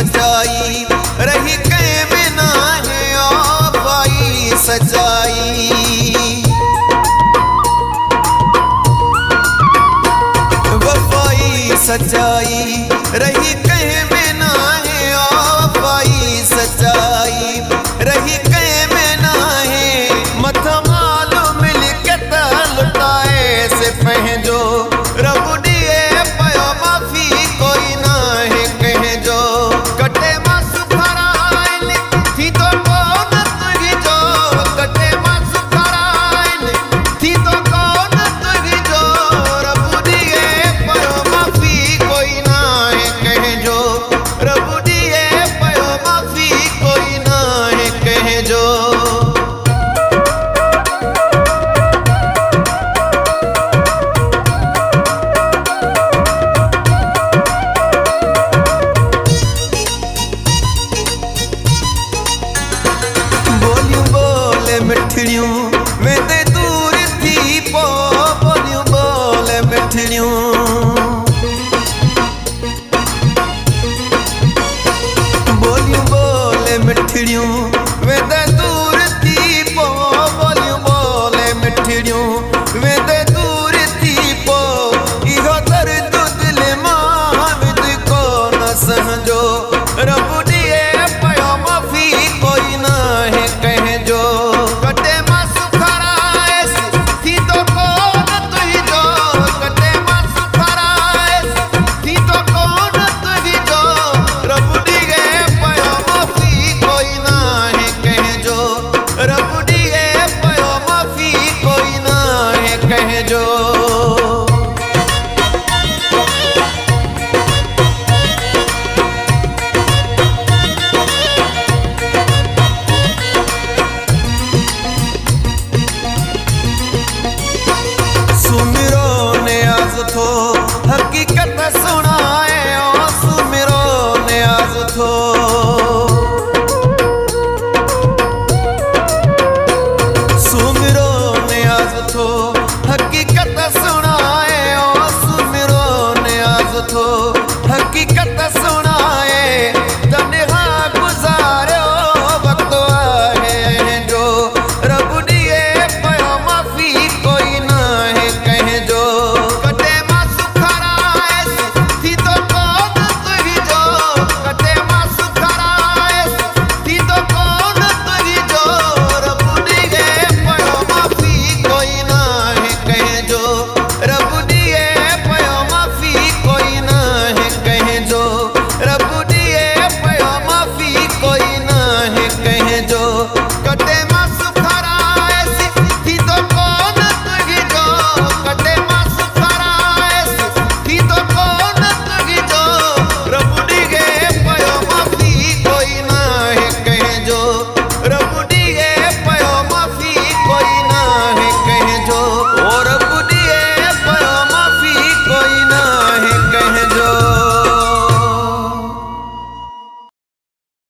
सजाई रही कह में ना है वफाई सजाई। वफाई सजाई रही कह में ना है वफाई सजाई रही कह में ना है। मथा मालो मिल के लुटाए से पहजो रब दिए पयो माफी कोई ना है कह जो। कटे मासु खराइन थी तो कौन तुझी जो। कटे मासु खराइन थी तो कौन तुझी जो। रब दिए पयो माफी कोई ना है कह जो। रब दिए पयो माफी कोई ना है कह जो। मिठड़ियों वेंदे दूर थी पो बोलियूं बोले मिठड़ियों। बोलियूं बोले मिठड़ियों वेंदे दूर थी पो बोलियूं बोले मिठड़ियों वेंदे दूर थी पो। इहो दर्द दिल मां विद को न सहजो। रब दिए पयो माफी कोई ना है कह जो। सुमिरो ने आज थो हकीकत सुना